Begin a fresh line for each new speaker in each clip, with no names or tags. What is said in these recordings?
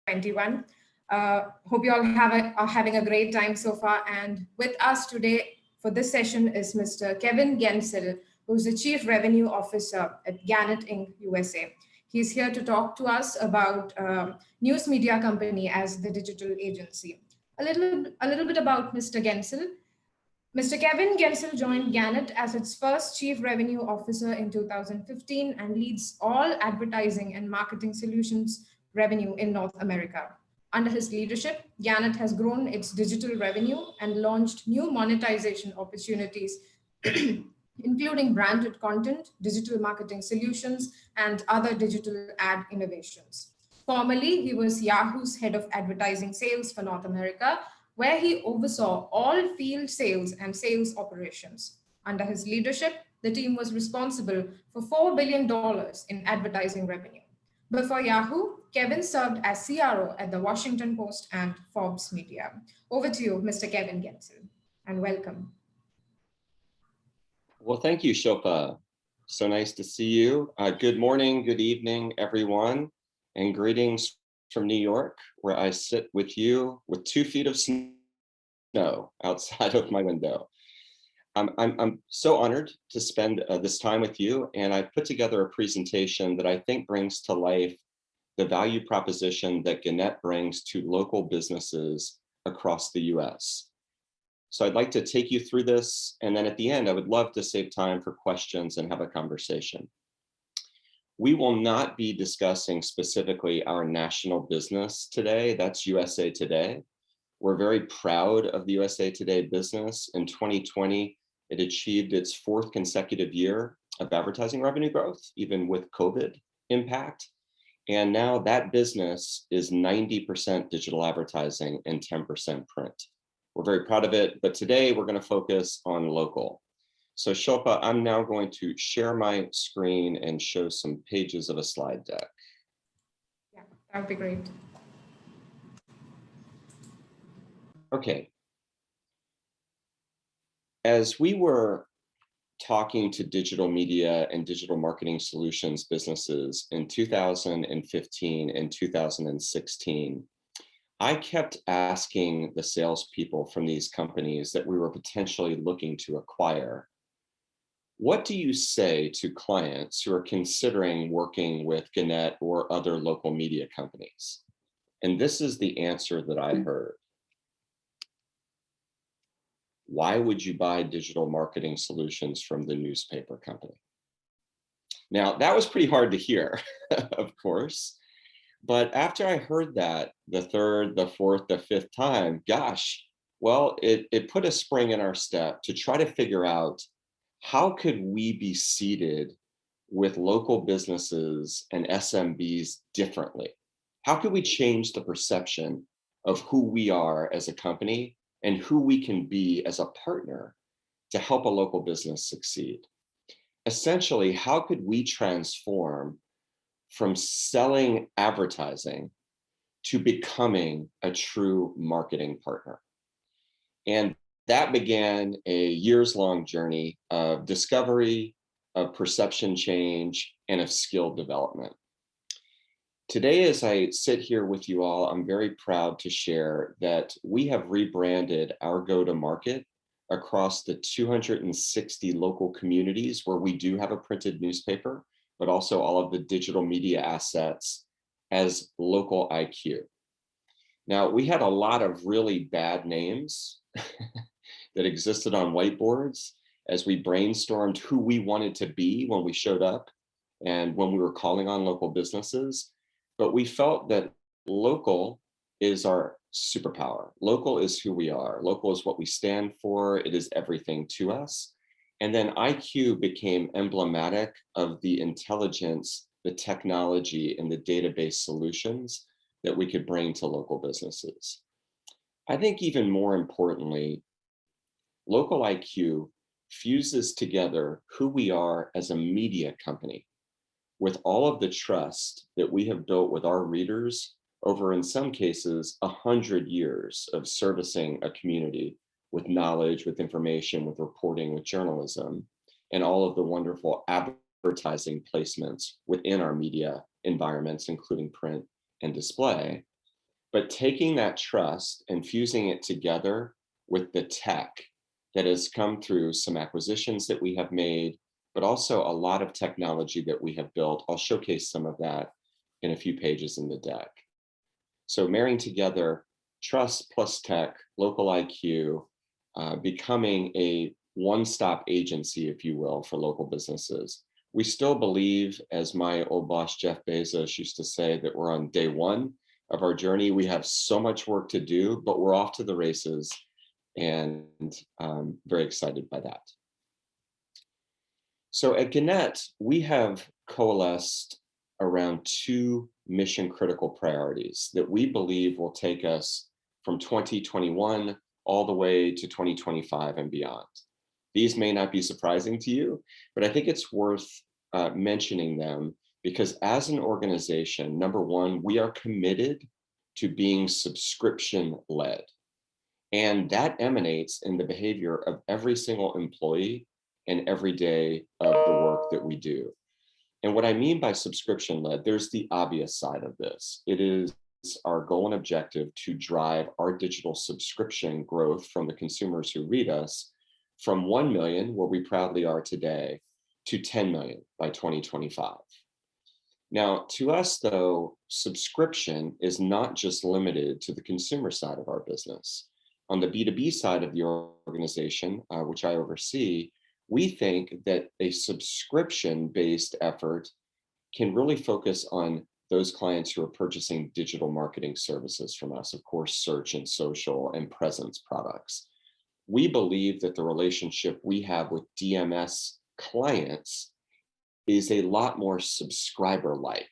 DMI2021. Hope you all are having a great time so far. And with us today for this session is Mr. Kevin Gensel, who's the Chief Revenue Officer at Gannett Inc. USA. He's here to talk to us about news media company as the digital agency. A little bit about Mr. Gensel. Mr. Kevin Gensel joined Gannett as its first Chief Revenue Officer in 2015 and leads all advertising and marketing solutions revenue in North America. Under his leadership, Gannett has grown its digital revenue and launched new monetization opportunities, including branded content, digital marketing solutions, and other digital ad innovations. Formerly, he was Yahoo's head of advertising sales for North America, where he oversaw all field sales and sales operations. Under his leadership, the team was responsible for $4 billion in advertising revenue. Before Yahoo, Kevin served as CRO at the Washington Post and Forbes Media. Over to you, Mr. Kevin Gensel, and welcome.
Well, thank you, Shilpa. So nice to see you. Good morning, good evening, everyone, and greetings from New York, where I sit with you with 2 feet of snow outside of my window. I'm so honored to spend this time with you, and I put together a presentation that I think brings to life the value proposition that Gannett brings to local businesses across the US. So I'd like to take you through this, and then at the end, I would love to save time for questions and have a conversation. We will not be discussing specifically our national business today. That's USA Today. We're very proud of the USA Today business. In 2020, it achieved its 4th consecutive year of advertising revenue growth, even with COVID impact. And now that business is 90% digital advertising and 10% print. We're very proud of it, but today we're going to focus on local. So Shilpa, I'm now going to share my screen and show some pages of a slide deck.
Yeah, that would be great.
Okay. As we were talking to digital media and digital marketing solutions businesses in 2015 and 2016, I kept asking the salespeople from these companies that we were potentially looking to acquire, what do you say to clients who are considering working with Gannett or other local media companies? And this is the answer that I heard. Why would you buy digital marketing solutions from the newspaper company? Now, that was pretty hard to hear, of course. But after I heard that the 3rd, the 4th, the 5th time, gosh, well, it put a spring in our step to try to figure out how could we be seated with local businesses and SMBs differently? How could we change the perception of who we are as a company and who we can be as a partner to help a local business succeed? Essentially, how could we transform from selling advertising to becoming a true marketing partner? And that began a years-long journey of discovery, of perception change, and of skill development. Today, as I sit here with you all, I'm very proud to share that we have rebranded our go-to-market across the 260 local communities where we do have a printed newspaper, but also all of the digital media assets as Local IQ. Now, we had a lot of really bad names that existed on whiteboards as we brainstormed who we wanted to be when we showed up and when we were calling on local businesses. But we felt that local is our superpower. Local is who we are. Local is what we stand for. It is everything to us. And then IQ became emblematic of the intelligence, the technology, and the database solutions that we could bring to local businesses. I think even more importantly, Local IQ fuses together who we are as a media company with all of the trust that we have built with our readers over, in some cases, 100 years of servicing a community with knowledge, with information, with reporting, with journalism, and all of the wonderful advertising placements within our media environments, including print and display. But taking that trust and fusing it together with the tech that has come through some acquisitions that we have made, but also a lot of technology that we have built. I'll showcase some of that in a few pages in the deck. So marrying together trust plus tech, local IQ, becoming a one-stop agency, if you will, for local businesses. We still believe, as my old boss, Jeff Bezos, used to say, that we're on day one of our journey. We have so much work to do, but we're off to the races, and very excited by that. So at Gannett, we have coalesced around two mission critical priorities that we believe will take us from 2021 all the way to 2025 and beyond. These may not be surprising to you, but I think it's worth mentioning them because as an organization, number one, we are committed to being subscription-led. And that emanates in the behavior of every single employee and every day of the work that we do. And what I mean by subscription-led, there's the obvious side of this. It is our goal and objective to drive our digital subscription growth from the consumers who read us from 1 million, where we proudly are today, to 10 million by 2025. Now, to us, though, subscription is not just limited to the consumer side of our business. On the B2B side of the organization, which I oversee, we think that a subscription-based effort can really focus on those clients who are purchasing digital marketing services from us, of course, search and social and presence products. We believe that the relationship we have with DMS clients is a lot more subscriber-like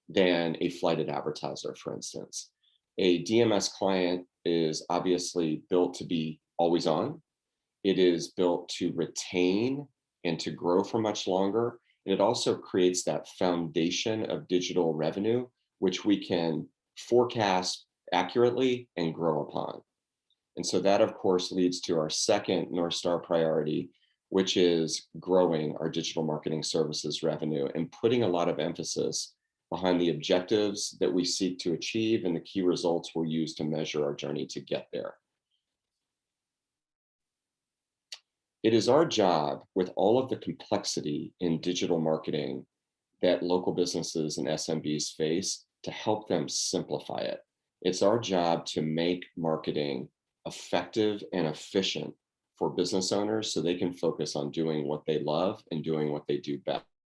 than a flighted advertiser, for instance. A DMS client is obviously built to be always on. It is built to retain and to grow for much longer. And it also creates that foundation of digital revenue, which we can forecast accurately and grow upon. And so that, of course, leads to our second North Star priority, which is growing our digital marketing services revenue and putting a lot of emphasis behind the objectives that we seek to achieve and the key results we'll use to measure our journey to get there. It is our job, with all of the complexity in digital marketing that local businesses and SMBs face, to help them simplify it. It's our job to make marketing effective and efficient for business owners so they can focus on doing what they love and doing what they do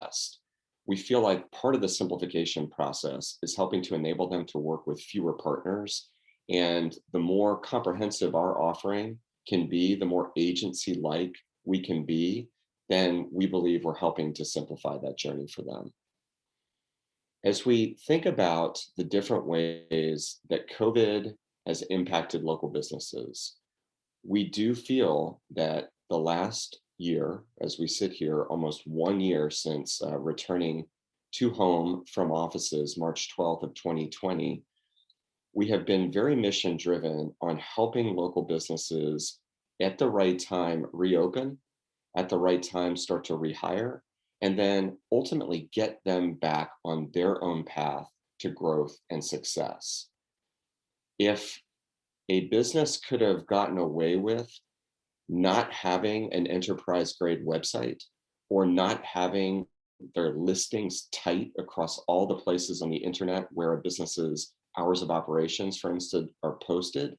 best. We feel like part of the simplification process is helping to enable them to work with fewer partners. And the more comprehensive our offering can be, the more agency-like we can be, then we believe we're helping to simplify that journey for them. As we think about the different ways that COVID has impacted local businesses, we do feel that the last year, as we sit here, almost 1 year since returning to home from offices, March 12th of 2020, we have been very mission driven on helping local businesses at the right time reopen, at the right time start to rehire, and then ultimately get them back on their own path to growth and success. If a business could have gotten away with not having an enterprise grade website or not having their listings tight across all the places on the internet where a business's hours of operations, for instance, are posted,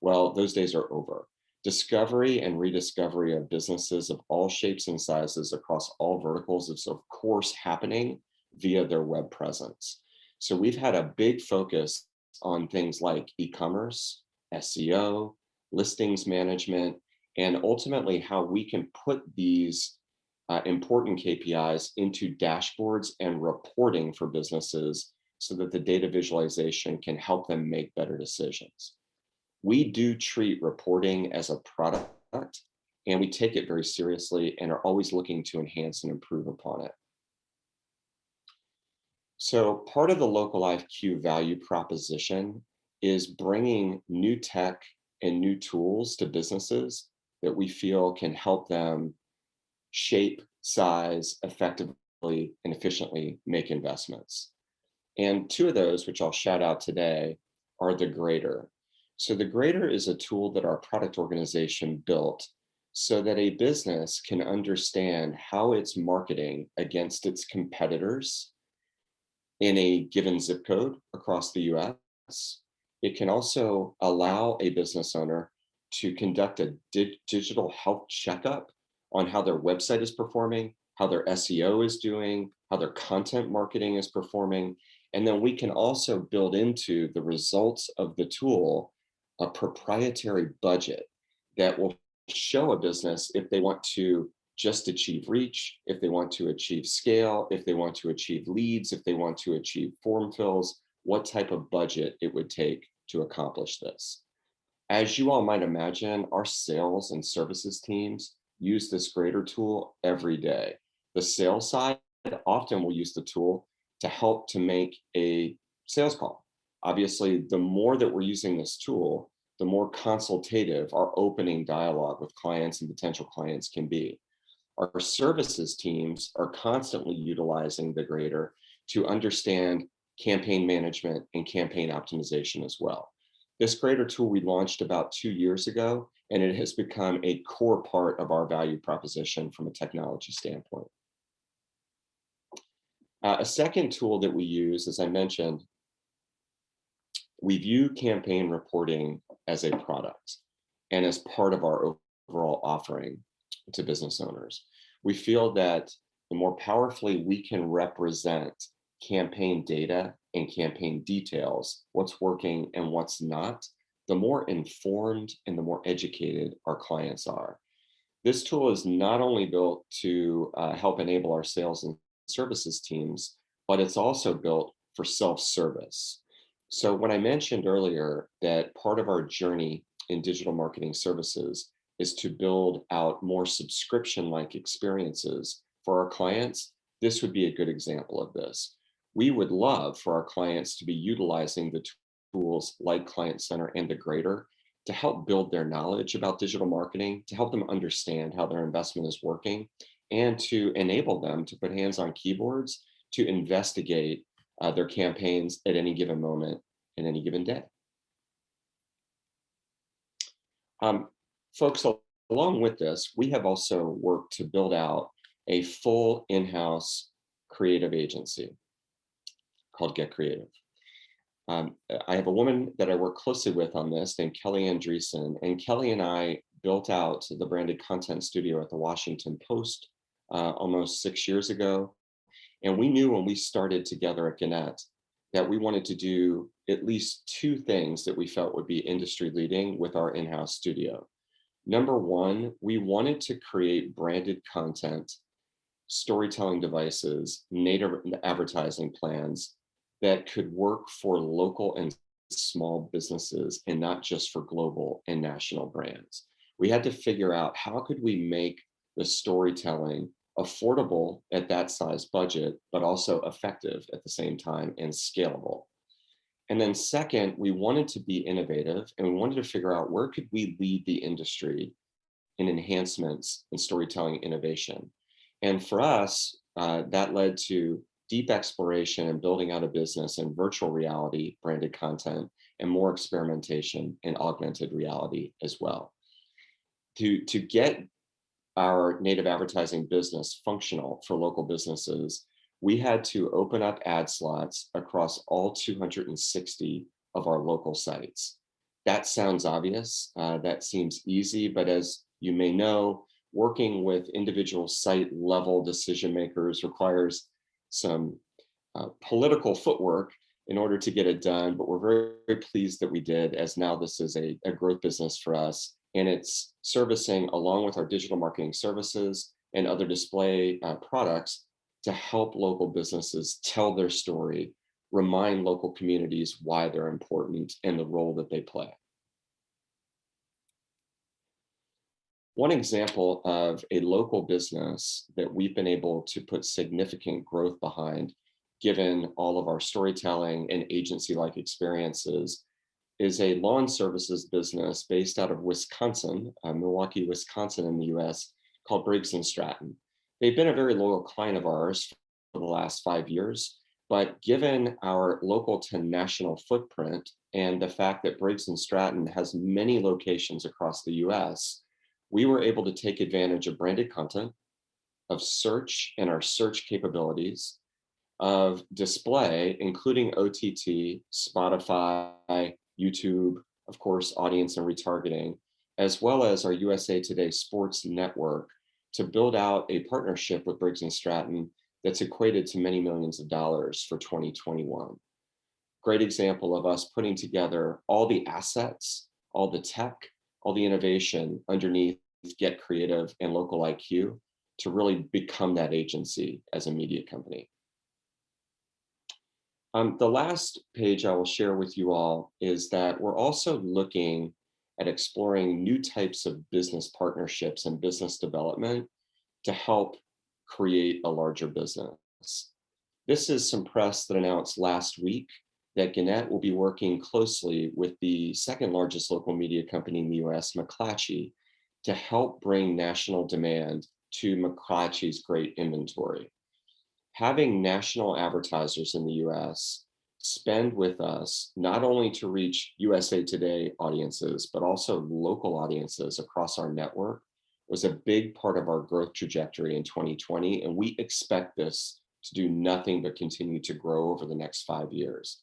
well, those days are over. Discovery and rediscovery of businesses of all shapes and sizes across all verticals is of course happening via their web presence. So we've had a big focus on things like e-commerce, SEO, listings management, and ultimately how we can put these important KPIs into dashboards and reporting for businesses so that the data visualization can help them make better decisions. We do treat reporting as a product, and we take it very seriously and are always looking to enhance and improve upon it. So part of the Local IQ value proposition is bringing new tech and new tools to businesses that we feel can help them shape, size, effectively and efficiently make investments. And two of those, which I'll shout out today, are the grader. So the grader is a tool that our product organization built so that a business can understand how it's marketing against its competitors in a given zip code across the US. It can also allow a business owner to conduct a digital health checkup on how their website is performing, how their SEO is doing, how their content marketing is performing. And then we can also build into the results of the tool a proprietary budget that will show a business if they want to just achieve reach, if they want to achieve scale, if they want to achieve leads, if they want to achieve form fills, what type of budget it would take to accomplish this. As you all might imagine, our sales and services teams use this grader tool every day. The sales side often will use the tool to help to make a sales call. Obviously, the more that we're using this tool, the more consultative our opening dialogue with clients and potential clients can be. Our services teams are constantly utilizing the grader to understand campaign management and campaign optimization as well. This grader tool we launched about 2 years ago, and it has become a core part of our value proposition from a technology standpoint. A second tool that we use, as I mentioned, we view campaign reporting as a product and as part of our overall offering to business owners. We feel that the more powerfully we can represent campaign data and campaign details, what's working and what's not, the more informed and the more educated our clients are. This tool is not only built to help enable our sales and services teams, but it's also built for self-service. So when I mentioned earlier that part of our journey in digital marketing services is to build out more subscription-like experiences for our clients, this would be a good example of this. We would love for our clients to be utilizing the tools like Client Center and the grader to help build their knowledge about digital marketing, to help them understand how their investment is working, and to enable them to put hands on keyboards to investigate their campaigns at any given moment in any given day. Folks, along with this, we have also worked to build out a full in-house creative agency called Get Creative. I have a woman that I work closely with on this named Kelly Andreessen, and Kelly and I built out the branded content studio at the Washington Post almost 6 years ago. And we knew when we started together at Gannett that we wanted to do at least 2 things that we felt would be industry leading with our in-house studio. Number one, we wanted to create branded content, storytelling devices, native advertising plans that could work for local and small businesses and not just for global and national brands. We had to figure out how could we make the storytelling affordable at that size budget, but also effective at the same time and scalable. And then second, we wanted to be innovative and we wanted to figure out where could we lead the industry in enhancements in storytelling innovation. And for us, that led to deep exploration and building out a business in virtual reality, branded content, and more experimentation in augmented reality as well. To get our native advertising business functional for local businesses, we had to open up ad slots across all 260 of our local sites. That sounds obvious, that seems easy, but as you may know, working with individual site level decision makers requires some political footwork in order to get it done, but we're very, very pleased that we did, as now this is a growth business for us, and it's servicing along with our digital marketing services and other display products to help local businesses tell their story, remind local communities why they're important and the role that they play. One example of a local business that we've been able to put significant growth behind, given all of our storytelling and agency-like experiences, is a lawn services business based out of Wisconsin, Milwaukee, Wisconsin in the US, called Briggs & Stratton. They've been a very loyal client of ours for the last 5 years, but given our local to national footprint and the fact that Briggs & Stratton has many locations across the US, we were able to take advantage of branded content, of search and our search capabilities, of display, including OTT, Spotify, YouTube, of course, audience and retargeting, as well as our USA Today Sports Network, to build out a partnership with Briggs & Stratton that's equated to many millions of dollars for 2021. Great example of us putting together all the assets, all the tech, all the innovation underneath Get Creative and Local IQ to really become that agency as a media company. The last page I will share with you all is that we're also looking at exploring new types of business partnerships and business development to help create a larger business. This is some press that announced last week that Gannett will be working closely with the second largest local media company in the US, McClatchy, to help bring national demand to McClatchy's great inventory. Having national advertisers in the US spend with us, not only to reach USA Today audiences, but also local audiences across our network, was a big part of our growth trajectory in 2020. And we expect this to do nothing but continue to grow over the next 5 years.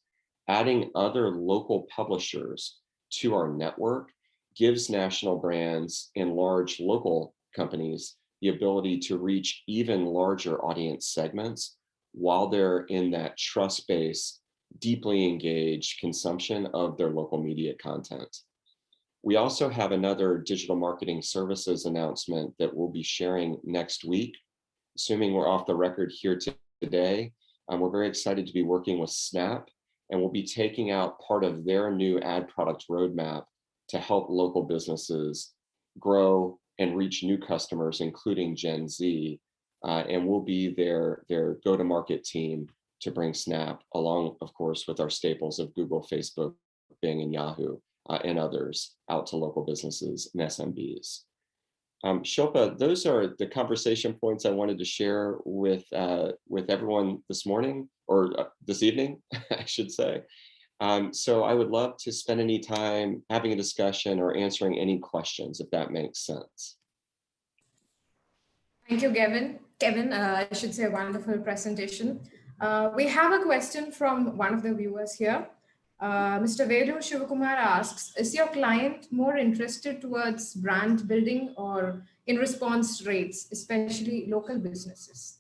Adding other local publishers to our network gives national brands and large local companies the ability to reach even larger audience segments while they're in that trust-based, deeply engaged consumption of their local media content. We also have another digital marketing services announcement that we'll be sharing next week. Assuming we're off the record here today, we're very excited to be working with Snap, and we'll be taking out part of their new ad product roadmap to help local businesses grow and reach new customers, including Gen Z, and we'll be their go-to-market team to bring Snap, along, of course, with our staples of Google, Facebook, Bing, and Yahoo, and others, out to local businesses and SMBs. Shilpa, those are the conversation points I wanted to share with everyone this morning, or this evening, I should say. So I would love to spend any time having a discussion or answering any questions, if that makes sense.
Thank you, Kevin. I should say, a wonderful presentation. We have a question from one of the viewers here. Mr. Vedu Shivakumar asks, is your client more interested towards brand building or in response rates, especially local businesses?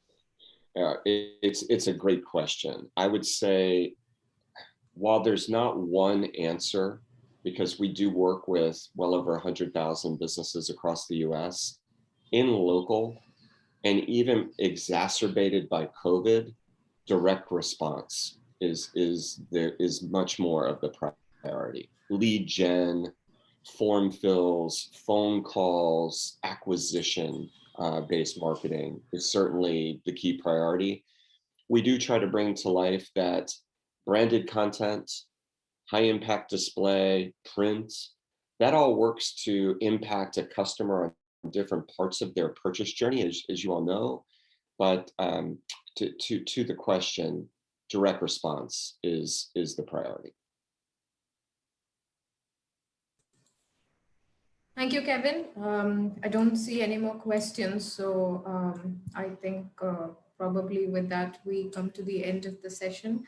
It's a great question. I would say, while there's not one answer, because we do work with well over 100,000 businesses across the US, in local, and even exacerbated by COVID, direct response is much more of the priority. Lead gen, form fills, phone calls, acquisition based marketing is certainly the key priority. We do try to bring to life that branded content, high impact display, print, that all works to impact a customer on different parts of their purchase journey, as you all know. But to the question, direct response is the priority.
Thank you, Kevin. I don't see any more questions, so I think probably with that we come to the end of the session.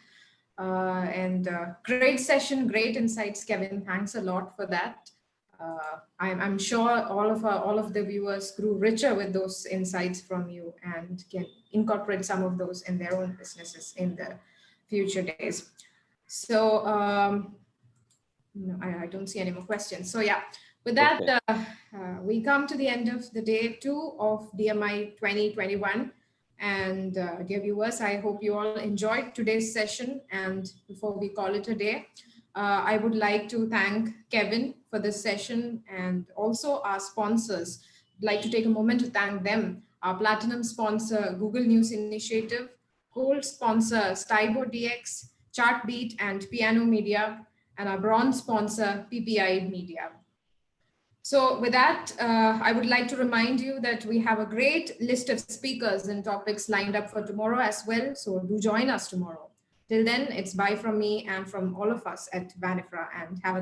Great session, great insights, Kevin. Thanks a lot for that. I'm sure all of the viewers grew richer with those insights from you and can incorporate some of those in their own businesses in the future days. So no, I don't see any more questions. So yeah, with that, okay. We come to the end of the day 2 of DMI 2021. And dear viewers, I hope you all enjoyed today's session. And before we call it a day, I would like to thank Kevin for this session and also our sponsors. I'd like to take a moment to thank them. Our platinum sponsor, Google News Initiative, gold sponsor, Stybo DX, Chartbeat and Piano Media, and our bronze sponsor, PPI Media. So with that, I would like to remind you that we have a great list of speakers and topics lined up for tomorrow as well. So do join us tomorrow. Till then, it's bye from me and from all of us at WAN-IFRA, and have a